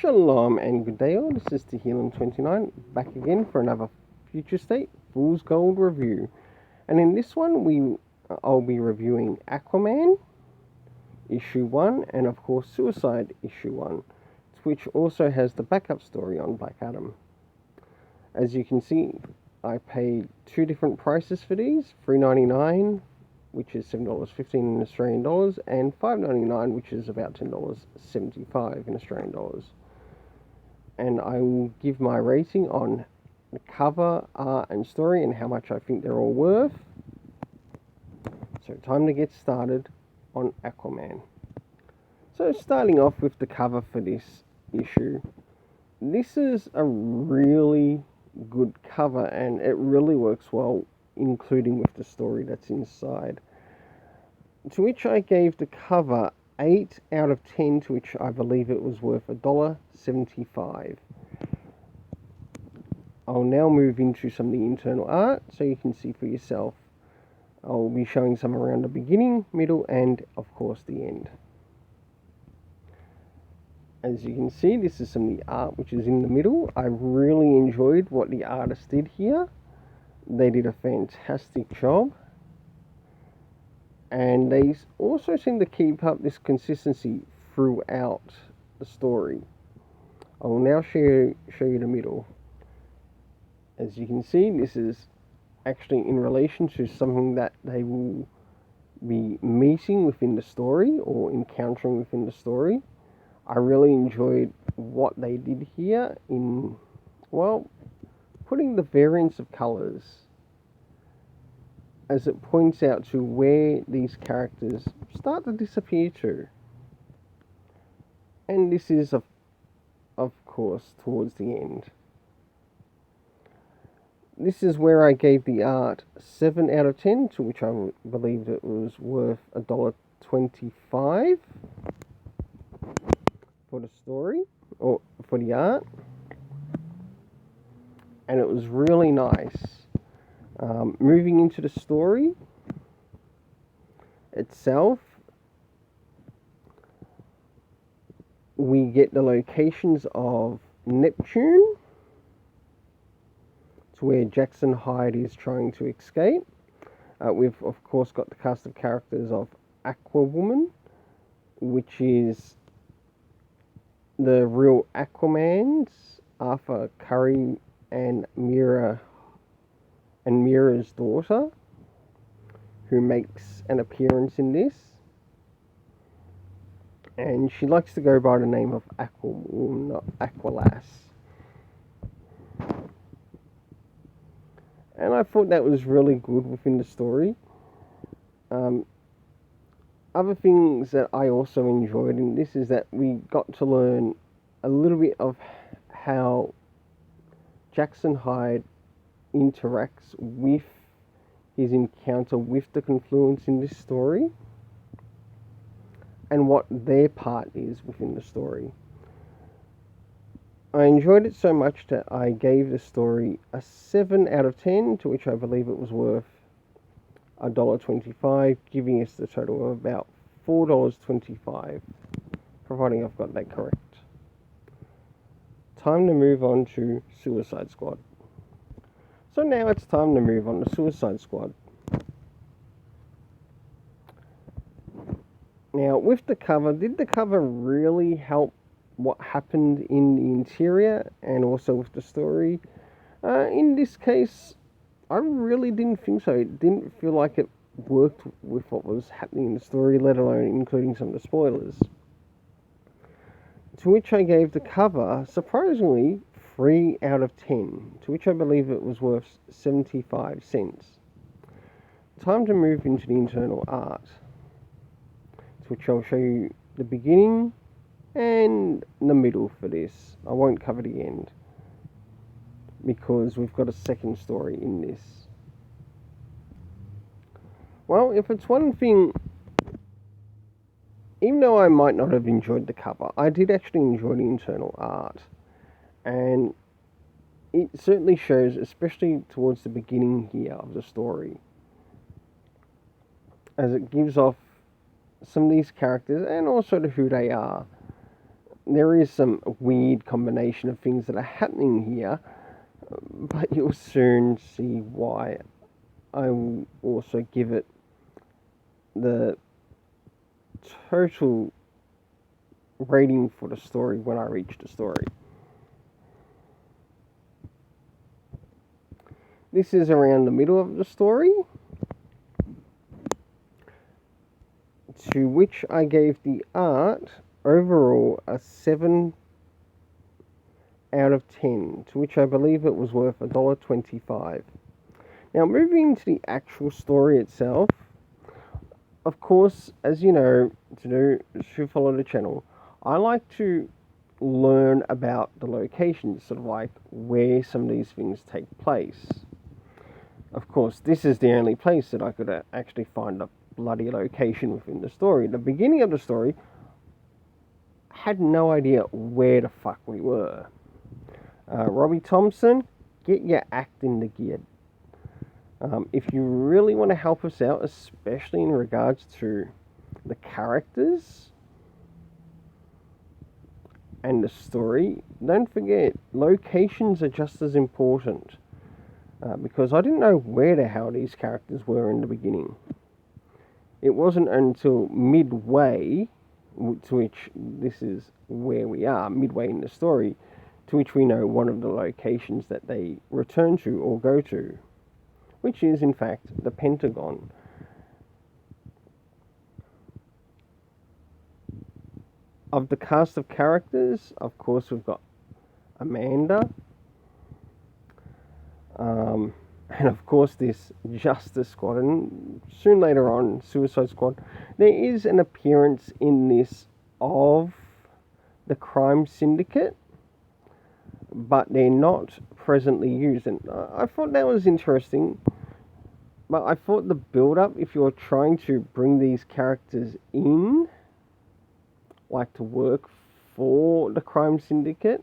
Shalom and good day all, this is Tehillim29 back again for another Future State Fool's Gold review. And in this one I'll be reviewing Aquaman issue 1 and of course Suicide issue 1, which also has the backup story on Black Adam. As you can see, I paid two different prices for these, $3.99, which is $7.15 in Australian dollars, and $5.99, which is about $10.75 in Australian dollars. And I will give my rating on the cover, art and story and how much I think they're all worth. So time to get started on Aquaman. So starting off with the cover for this issue. This is a really good cover and it really works well, including with the story that's inside. To which I gave the cover 8 out of 10, to which I believe it was worth $1.75. I'll now move into some of the internal art so you can see for yourself. I'll be showing some around the beginning, middle and of course the end. As you can see, this is some of the art which is in the middle. I really enjoyed what the artist did here. They did a fantastic job. And they also seem to keep up this consistency throughout the story. I will now show you the middle. As you can see, this is actually in relation to something that they will be meeting within the story or encountering within the story. I really enjoyed what they did here in, well, putting the variance of colours as it points out to where these characters start to disappear to. And this is, of course, towards the end. This is where I gave the art 7 out of 10, to which I believed it was worth $1.25 for the story, or for the art. And it was really nice. Moving into the story itself, we get the locations of Neptune, to where Jackson Hyde is trying to escape. We've of course got the cast of characters of Aquawoman, which is the real Aquamans, Arthur Curry and Mira's daughter, who makes an appearance in this. And she likes to go by the name of Aqualass. And I thought that was really good within the story. Other things that I also enjoyed in this is that we got to learn a little bit of how Jackson Hyde interacts with his encounter with the Confluence in this story and what their part is within the story. I enjoyed it so much that I gave the story a 7 out of 10, to which I believe it was worth $1.25, giving us the total of about $4.25, providing I've got that correct. Time to move on to Suicide Squad. So now it's time to move on to Suicide Squad. Now, with the cover, did the cover really help what happened in the interior and also with the story? In this case, I really didn't think so. It didn't feel like it worked with what was happening in the story, let alone including some of the spoilers. To which I gave the cover, surprisingly, 3 out of 10, to which I believe it was worth 75 cents. Time to move into the internal art, to which I'll show you the beginning and the middle for this. I won't cover the end, because we've got a second story in this. Well, if it's one thing, even though I might not have enjoyed the cover, I did actually enjoy the internal art. And it certainly shows, especially towards the beginning here of the story, as it gives off some of these characters and also to who they are. there is some weird combination of things that are happening here, but you'll soon see why. I will also give it the total rating for the story when I reach the story. This is around the middle of the story, to which I gave the art overall a 7 out of 10, to which I believe it was worth $1.25. Now, moving to the actual story itself, of course, as you know, to follow the channel, I like to learn about the locations, sort of like where some of these things take place. Of course, this is the only place that I could actually find a bloody location within the story. The beginning of the story, had no idea where the fuck we were. Robbie Thompson, get your act into gear. If you really want to help us out, especially in regards to the characters and the story, don't forget, locations are just as important. Because I didn't know where the hell these characters were in the beginning. It wasn't until midway, to which this is where we are, midway in the story, to which we know one of the locations that they return to or go to, which is in fact the Pentagon. Of the cast of characters, of course, we've got Amanda, and of course this Justice Squad, and soon later on Suicide Squad. There is an appearance in this of the crime syndicate, but they're not presently used, and I thought that was interesting. But I thought the build-up, if you're trying to bring these characters in, like to work for the crime syndicate,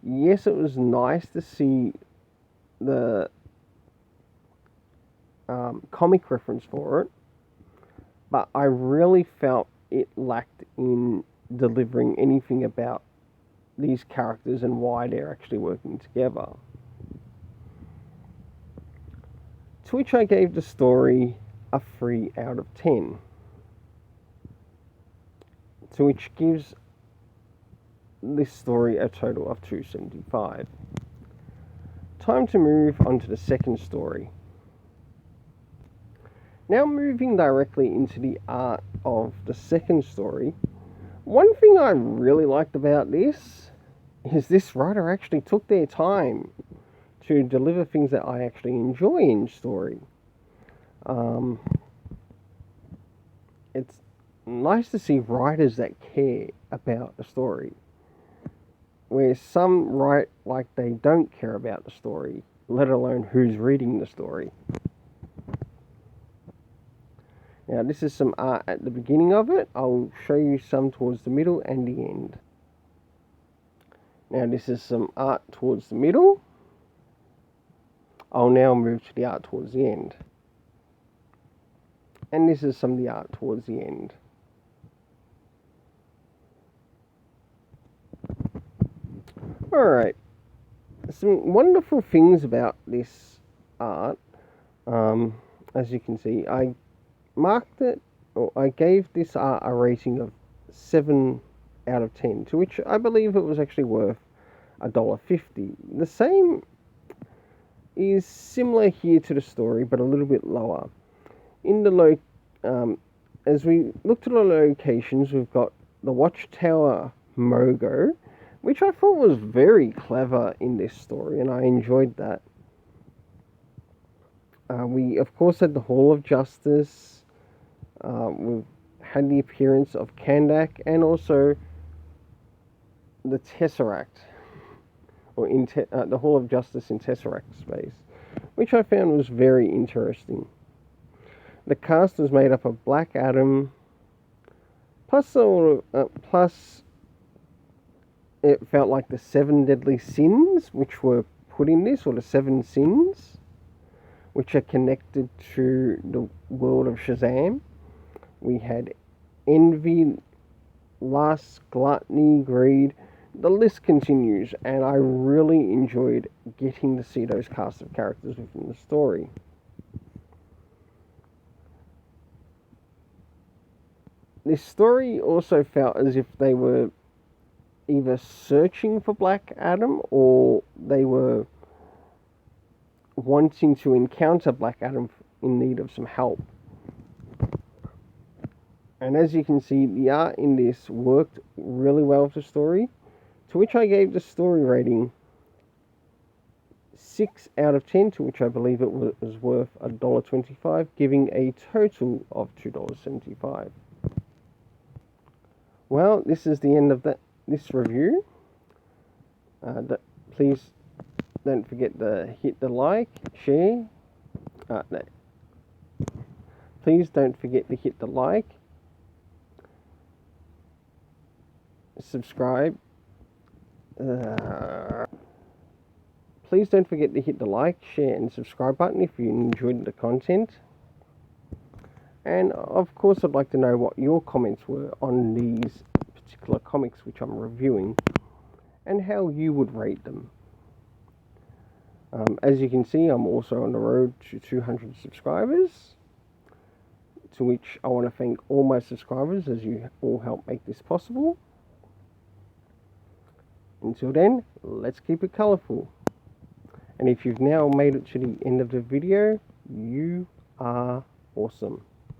yes, it was nice to see the comic reference for it, but I really felt it lacked in delivering anything about these characters and why they're actually working together. To which I gave the story a 3 out of 10, to which gives this story a total of 275. Time to move on to the second story. Now, moving directly into the art of the second story, one thing I really liked about this is this writer actually took their time to deliver things that I actually enjoy in story. It's nice to see writers that care about the story, where some write like they don't care about the story, let alone who's reading the story. Now, this is some art at the beginning of it. I'll show you some towards the middle and the end. Now, this is some art towards the middle. I'll now move to the art towards the end. And this is some of the art towards the end. Alright. Some wonderful things about this art. As you can see, I marked it, or I gave this art a rating of 7 out of 10, to which I believe it was actually worth $1.50. The same is similar here to the story, but a little bit lower. In the as we look to the locations, we've got the Watchtower Mogo, which I thought was very clever in this story, and I enjoyed that. We of course had the Hall of Justice. We've had the appearance of Kandak, and also the Tesseract, or the Hall of Justice in Tesseract space, which I found was very interesting. The cast was made up of Black Adam, plus it felt like the 7 deadly sins, which were put in this, or the 7 sins, which are connected to the world of Shazam. We had Envy, lust, gluttony, greed. The list continues, and I really enjoyed getting to see those cast of characters within the story. This story also felt as if they were either searching for Black Adam or they were wanting to encounter Black Adam in need of some help. And as you can see, the art in this worked really well with the story, to which I gave the story rating 6 out of 10, to which I believe it was worth $1.25, giving a total of $2.75. Well, this is the end of this review. Please don't forget to hit the like, share. No. Please don't forget to hit the like, subscribe. Please don't forget to hit the like, share, and subscribe button if you enjoyed the content. And of course, I'd like to know what your comments were on these particular comics which I'm reviewing, and how you would rate them. As you can see, I'm also on the road to 200 subscribers, to which I want to thank all my subscribers, as you all help make this possible. Until then, let's keep it colourful. And if you've now made it to the end of the video, you are awesome.